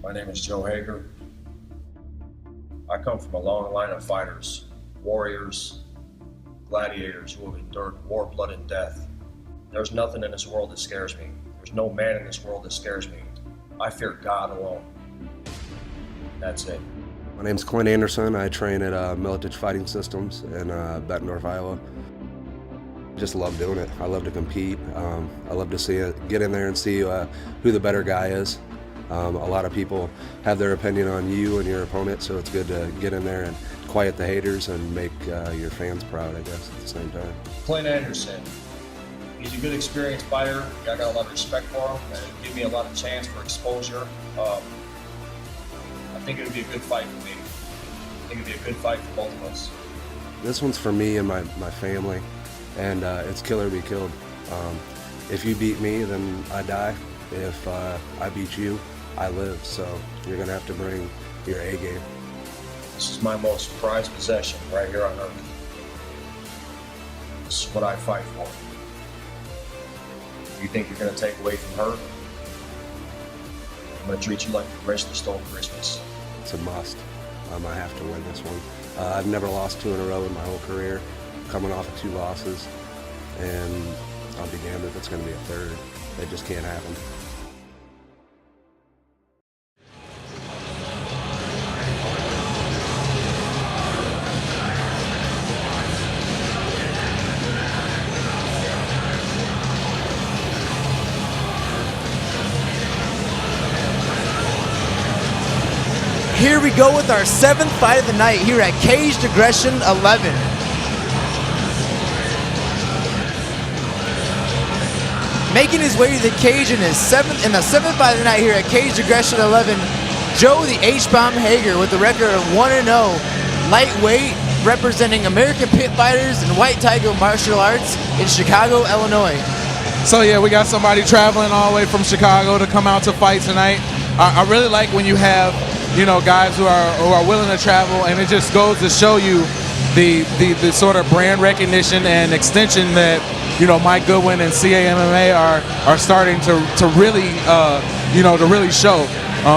My name is Joe Hager. I come from a long line of fighters, warriors, gladiators who have endured war, blood, and death. There's nothing in this world that scares me. There's no man in this world that scares me. I fear God alone. That's it. My name's Clint Anderson. I train at Militich Fighting Systems in Bettendorf, Iowa. Just love doing it. I love to compete. I love to see it, get in there and see who the better guy is. A lot of people have their opinion on you and your opponent, so it's good to get in there and quiet the haters and make your fans proud, I guess, at the same time. Clint Anderson. He's a good, experienced fighter. I got a lot of respect for him, and it'll give me a lot of chance for exposure. I think it would be a good fight for me. I think it would be a good fight for both of us. This one's for me and my family, and it's kill or be killed. If you beat me, then I die. If I beat you, I live. So you're going to have to bring your A game. This is my most prized possession right here on earth. This is what I fight for. You think you're going to take away from her? I'm going to treat you like the Grinch that stole Christmas. It's a must. I have to win this one. I've never lost 2 in a row in my whole career, coming off of 2 losses, and I'll be damned if it's going to be a third. It just can't happen. Here we go with our 7th fight of the night here at Caged Aggression 11. Making his way to the cage in the 7th fight of the night here at Caged Aggression 11, Joe the H-Bomb Hager with a record of 1-0, lightweight, representing American Pit Fighters and White Tiger Martial Arts in Chicago, Illinois. So yeah, we got somebody traveling all the way from Chicago to come out to fight tonight. I really like when you have, you know, guys who are willing to travel, and it just goes to show you the sort of brand recognition and extension that, you know, Mike Goodwin and CAMMA are starting to really to really show.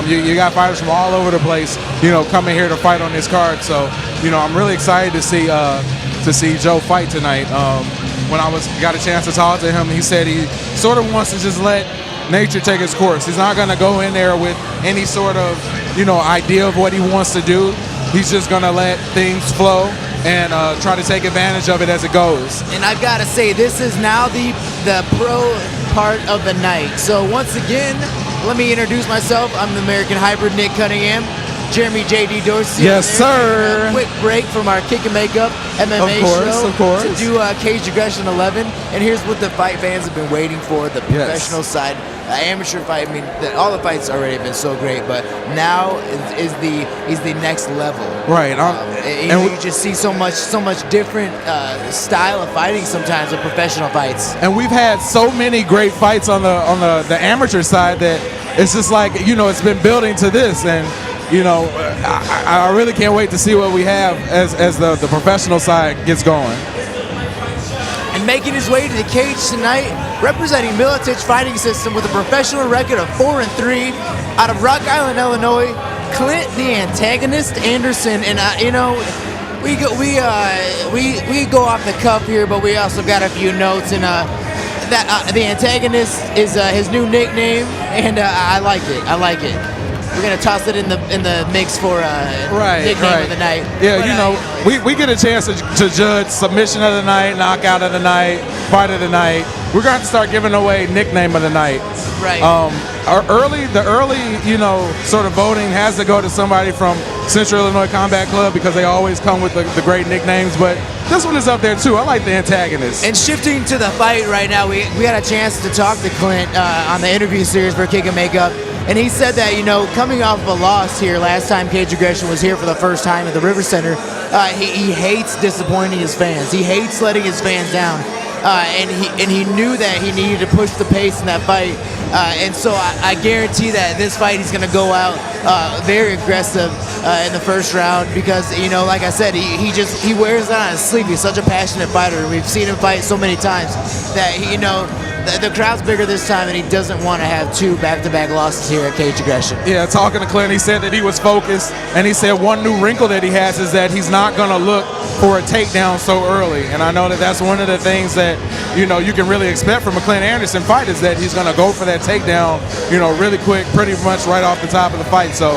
You got fighters from all over the place, you know, coming here to fight on this card. So, you know, I'm really excited to see Joe fight tonight. When I got a chance to talk to him, he said he sort of wants to just let nature take its course. He's not going to go in there with any sort of, you know, idea of what he wants to do. He's just going to let things flow and try to take advantage of it as it goes. And I've got to say, this is now the pro part of the night. So once again, let me introduce myself. I'm the American Hybrid Nick Cunningham. Jeremy J.D. Dorsey. Yes, sir. A quick break from our Kick and Makeup MMA show of course. to do Caged Aggression 11. And here's what the fight fans have been waiting for, the professional side. Amateur fight, I mean, all the fights already have been so great, but now is the next level. Right. And you just see so much different style of fighting sometimes in professional fights. And we've had so many great fights on the amateur side that it's just like, you know, it's been building to this, and you know, I really can't wait to see what we have as the professional side gets going. And making his way to the cage tonight, representing Militich Fighting System with a professional record of 4-3 out of Rock Island, Illinois, Clint the Antagonist Anderson. And you know, we go off the cuff here, but we also got a few notes. And that the Antagonist is his new nickname, and I like it. We're gonna toss it in the mix for nickname of the night. Yeah, but, you know, we get a chance to judge submission of the night, knockout of the night, fight of the night. We're going to start giving away nickname of the night. Right. The early, you know, sort of voting has to go to somebody from Central Illinois Combat Club because they always come with the great nicknames. But this one is up there too. I like the Antagonist. And shifting to the fight right now, we got a chance to talk to Clint on the interview series for Kick and Makeup. And he said that, you know, coming off of a loss here, last time Caged Aggression was here for the first time at the RiverCenter, he hates disappointing his fans. He hates letting his fans down. And he knew that he needed to push the pace in that fight. And so I guarantee that this fight he's going to go out very aggressive in the first round because, you know, like I said, he wears it on his sleeve. He's such a passionate fighter. We've seen him fight so many times that, you know, the crowd's bigger this time, and he doesn't want to have 2 back-to-back losses here at Cage Aggression. Yeah, talking to Clint, he said that he was focused, and he said one new wrinkle that he has is that he's not going to look for a takedown so early. And I know that that's one of the things that, you know, you can really expect from a Clint Anderson fight, is that he's going to go for that takedown, you know, really quick, pretty much right off the top of the fight. So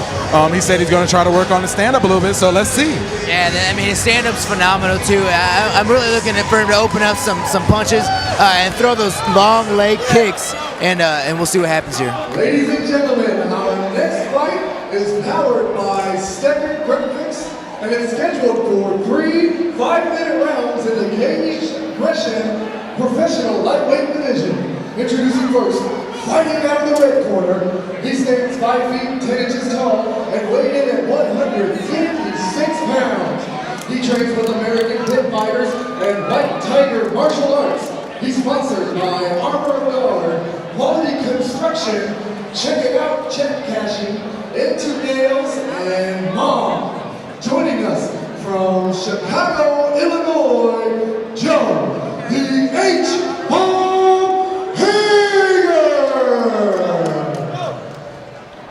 he said he's going to try to work on the stand-up a little bit, so let's see. Yeah, I mean, his stand-up's phenomenal, too. I'm really looking for him to open up some punches and throw those long leg kicks, and we'll see what happens here. Ladies and gentlemen, our next fight is powered by Stecker Graphics, and it's scheduled for 3 5-minute rounds in the Cage Aggression Professional Lightweight Division. Introducing first, fighting out of the red corner, he stands 5 feet 10 inches tall and weighed in at 156 pounds. He trains with American Pit Fighters and White Tiger Martial Arts. He's sponsored by Armor Guard, Quality Construction, Check It Out, Check Cashing, Into Nails, and Mom. Joining us from Chicago, Illinois, Joe, the H-Bomb Hager!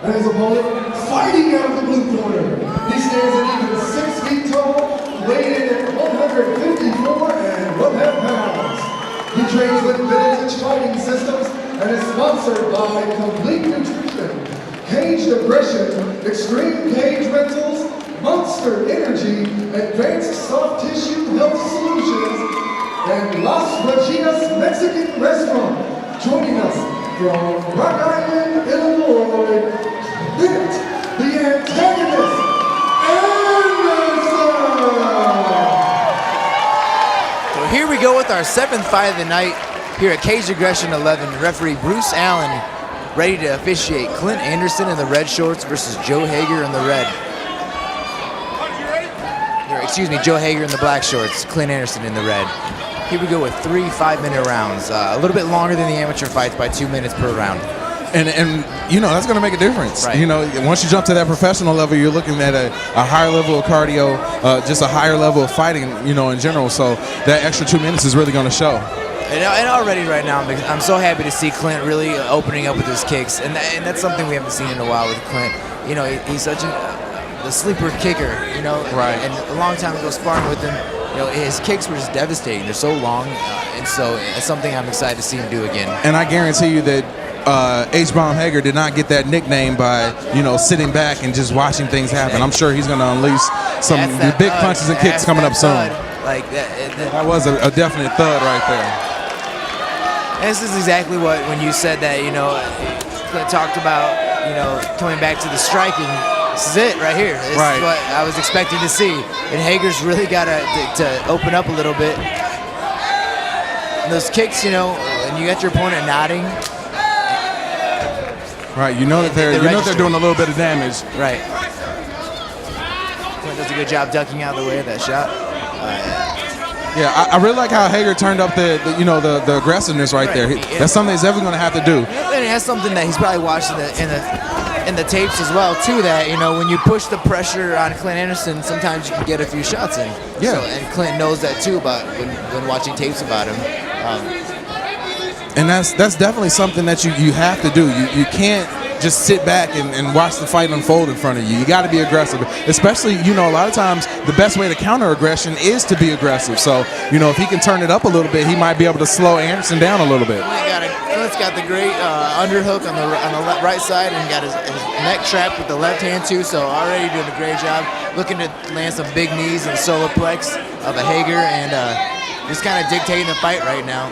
And his opponent, fighting out of the blue corner. He stands at even 6 feet tall, weighed in at 154 and 1/2 pounds. He trains with Vintage Fighting Systems and is sponsored by Complete Nutrition, Cage Aggression, Extreme Cage Rentals, Monster Energy, Advanced Soft Tissue Health Solutions, and Las Reginas Mexican Restaurant. Joining us from Rock Island, Illinois, Clint, the Antagonist, Here we go with our 7th fight of the night here at Cage Aggression 11. Referee Bruce Allen ready to officiate Clint Anderson in the red shorts versus Joe Hager in the red. Or, excuse me, Joe Hager in the black shorts, Clint Anderson in the red. Here we go with 3 5-minute rounds. A little bit longer than the amateur fights by 2 minutes per round. And you know, that's going to make a difference. Right. You know, once you jump to that professional level, you're looking at a higher level of cardio, just a higher level of fighting, you know, in general. So that extra 2 minutes is really going to show. And already right now, I'm so happy to see Clint really opening up with his kicks. And that's something we haven't seen in a while with Clint. You know, he's such the sleeper kicker, you know. Right. And a long time ago sparring with him, you know, his kicks were just devastating. They're so long. And so it's something I'm excited to see him do again. And I guarantee you that H-Bomb Hager did not get that nickname by, you know, sitting back and just watching things happen. I'm sure he's going to unleash some big punches and kicks coming up soon. Like that was a definite thud right there. And this is exactly what, when you said that, you know, Clint talked about, you know, coming back to the striking. This is it right here. This is what I was expecting to see. And Hager's really got to open up a little bit. And those kicks, you know, and you got your opponent nodding. Right, you know that they're doing a little bit of damage. Right. Clint does a good job ducking out of the way of that shot. Yeah, I really like how Hager turned up the aggressiveness right there. That's something he's ever going to have to do. And it has something that he's probably watched in the tapes as well too. That, you know, when you push the pressure on Clint Anderson, sometimes you can get a few shots in. Yeah. So, and Clint knows that too about when watching tapes about him. And that's definitely something that you have to do. You can't just sit back and watch the fight unfold in front of you. You got to be aggressive, especially, you know, a lot of times the best way to counter aggression is to be aggressive. So, you know, if he can turn it up a little bit, he might be able to slow Anderson down a little bit. Clint's got the great underhook on the right side, and got his neck trapped with the left hand too. So already doing a great job, looking to land some big knees and solar plex of a Hager, and just kind of dictating the fight right now.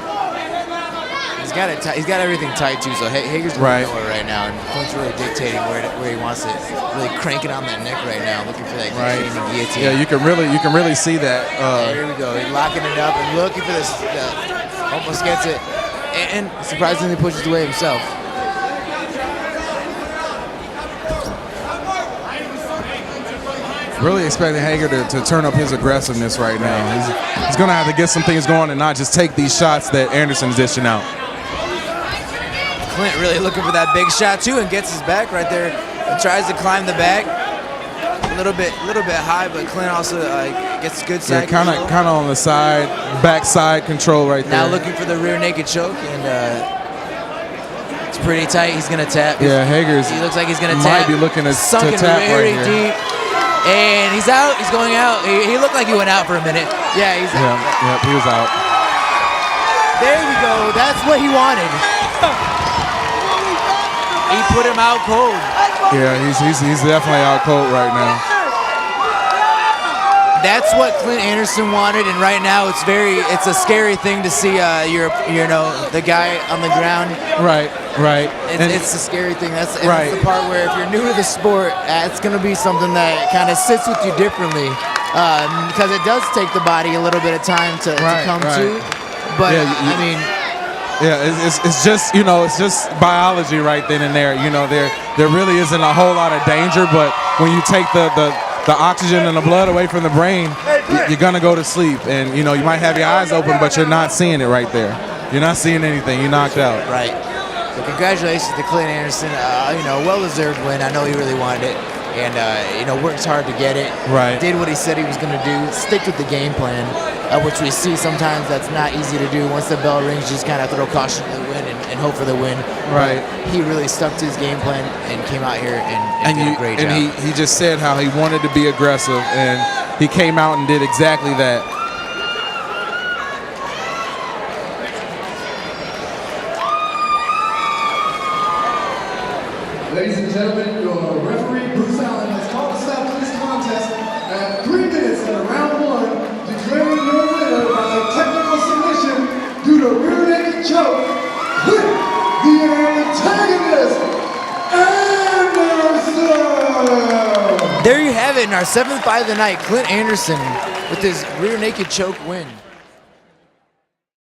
He's got everything tight too, so Hager's going nowhere right now, and Clint's really dictating where he wants it. Really cranking on that neck right now, looking for that guillotine. Yeah, you can really see that. Here we go. He's locking it up and looking for this. Almost gets it, and surprisingly pushes away himself. Really expecting Hager to turn up his aggressiveness right now. He's going to have to get some things going and not just take these shots that Anderson's dishing out. Clint really looking for that big shot too, and gets his back right there and tries to climb the back. A little bit high, but Clint also gets good side control. Kind of on the side, backside control right there. Now looking for the rear naked choke, and It's pretty tight. He's gonna tap. Yeah, Hager's. He looks like he's gonna might tap. be looking to Sunken tap very right here. deep. And he's out. He's going out. He looked like he went out for a minute. Yeah, he's out. Yeah, he was out. There we go. That's what he wanted. He put him out cold. Yeah, he's definitely out cold right now. That's what Clint Anderson wanted, and right now it's a scary thing to see the guy on the ground. Right. It's a scary thing. That's Right. the part where if you're new to the sport, it's going to be something that kind of sits with you differently, because it does take the body a little bit of time to come to. But Yeah, I mean, yeah, it's just it's just biology right then and there. There really isn't a whole lot of danger, but when you take the oxygen and the blood away from the brain, you're gonna go to sleep, and you might have your eyes open, but you're not seeing it right there. You're not seeing anything. You're knocked out. right. So congratulations to Clint Anderson. Well-deserved win. I know he really wanted it, and worked hard to get it. Right. Did what he said he was going to do. Stick with the game plan, which we see sometimes that's not easy to do. Once the bell rings, just kind of throw caution to the wind and hope for the win. Right. But he really stuck to his game plan and came out here and did a great job. And he just said how he wanted to be aggressive, and he came out and did exactly that. Ladies and gentlemen, your referee, Bruce Allen, has called a stop to this contest at 3 minutes of round 1, declaring your winner by technical submission due to rear naked choke, Clint, the Antagonist, Anderson! There you have it in our 7th fight of the night, Clint Anderson with his rear naked choke win.